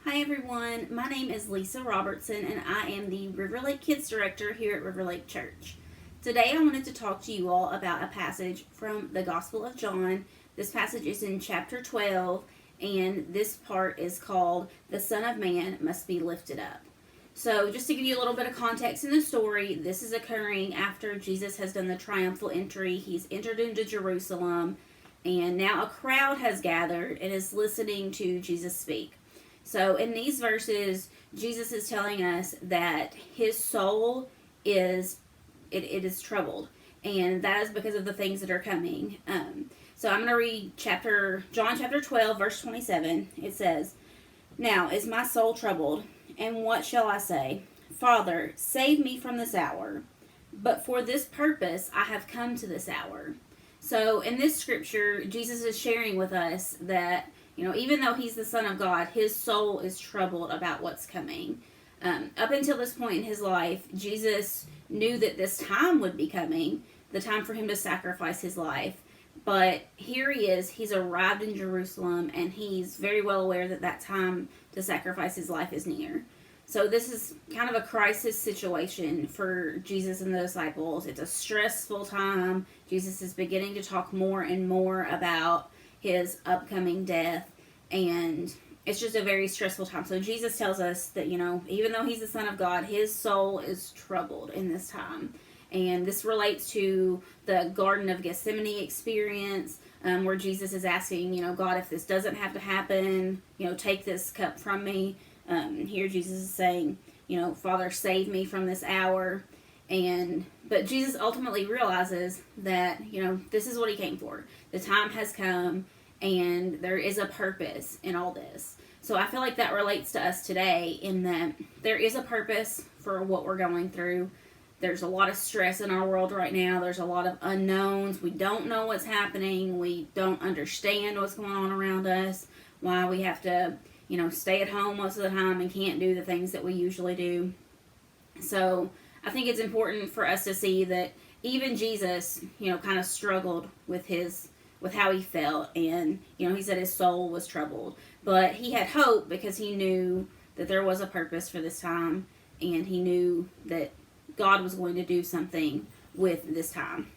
Hi everyone, my name is Lisa Robertson and I am the River Lake Kids Director here at River Lake Church. Today I wanted to talk to you all about a passage from the Gospel of John. This passage is in chapter 12 and this part is called "The Son of Man Must Be Lifted Up." So just to give you a little bit of context in the story, this is occurring after Jesus has done the triumphal entry. He's entered into Jerusalem and now a crowd has gathered and is listening to Jesus speak. So in these verses, Jesus is telling us that his soul is it is troubled, and that is because of the things that are coming. So I'm going to read John chapter 12, verse 27. It says, "Now is my soul troubled, and what shall I say? Father, save me from this hour. But for this purpose I have come to this hour." So in this scripture, Jesus is sharing with us that even though he's the Son of God, his soul is troubled about what's coming. Up until this point in his life, Jesus knew that this time would be coming, the time for him to sacrifice his life. But here he is, he's arrived in Jerusalem, and he's very well aware that that time to sacrifice his life is near. So this is kind of a crisis situation for Jesus and the disciples. It's a stressful time. Jesus is beginning to talk more and more about his upcoming death, and it's just a very stressful time. So Jesus tells us that even though he's the Son of God, his soul is troubled in this time. And this relates to the Garden of Gethsemane experience, where Jesus is asking, God, if this doesn't have to happen, take this cup from me. Here Jesus is saying, Father, save me from this hour. But Jesus ultimately realizes that, this is what he came for. The time has come, and there is a purpose in all this. So I feel like that relates to us today, in that there is a purpose for what we're going through. There's a lot of stress in our world right now. There's a lot of unknowns. We don't know what's happening. We don't understand what's going on around us. Why we have to, stay at home most of the time and can't do the things that we usually do. So I think it's important for us to see that even Jesus, kind of struggled with how he felt, and he said his soul was troubled, but he had hope because he knew that there was a purpose for this time, and he knew that God was going to do something with this time.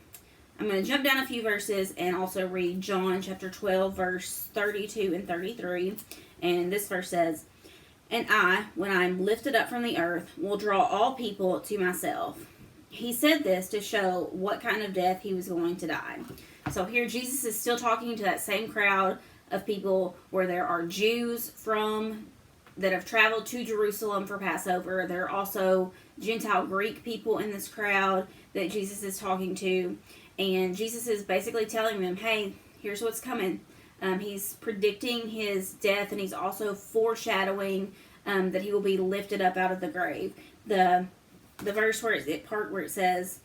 I'm going to jump down a few verses and also read John chapter 12, verse 32 and 33. And this verse says, "And I, when I am lifted up from the earth, will draw all people to myself." He said this to show what kind of death he was going to die. So here Jesus is still talking to that same crowd of people, where there are Jews that have traveled to Jerusalem for Passover. There are also Gentile Greek people in this crowd that Jesus is talking to. And Jesus is basically telling them, hey, here's what's coming. He's predicting his death, and he's also foreshadowing that he will be lifted up out of the grave. The verse where it says,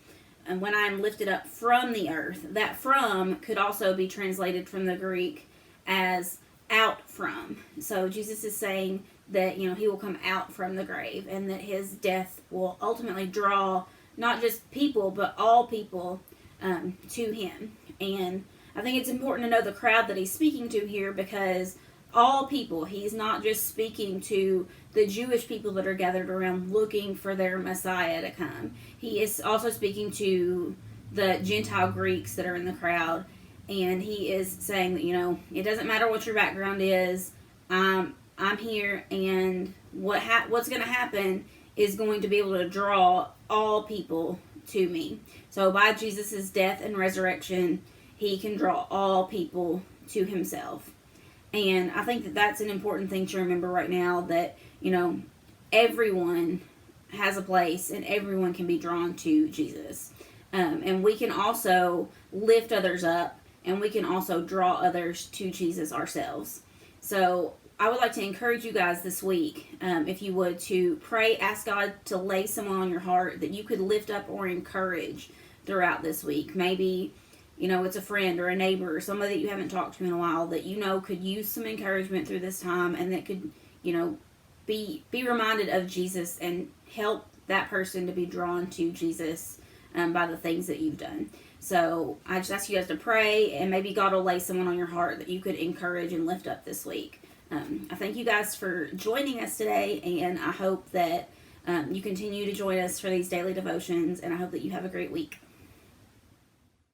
"And when I am lifted up from the earth," that "from" could also be translated from the Greek as "out from." So Jesus is saying that he will come out from the grave, and that his death will ultimately draw not just people but all people to him. And I think it's important to know the crowd that he's speaking to here, because all people, he's not just speaking to the Jewish people that are gathered around looking for their Messiah to come. He is also speaking to the Gentile Greeks that are in the crowd, and he is saying that it doesn't matter what your background is. I'm here, and what's going to happen is going to be able to draw all people to me. So by Jesus' death and resurrection, he can draw all people to himself. And I think that that's an important thing to remember right now, that everyone has a place, and everyone can be drawn to Jesus. And we can also lift others up, and we can also draw others to Jesus ourselves. So I would like to encourage you guys this week, if you would, to pray, ask God to lay someone on your heart that you could lift up or encourage throughout this week. Maybe, it's a friend or a neighbor or somebody that you haven't talked to in a while that could use some encouragement through this time, and that could, be reminded of Jesus and help that person to be drawn to Jesus by the things that you've done. So I just ask you guys to pray, and maybe God will lay someone on your heart that you could encourage and lift up this week. I thank you guys for joining us today, and I hope that you continue to join us for these daily devotions, and I hope that you have a great week.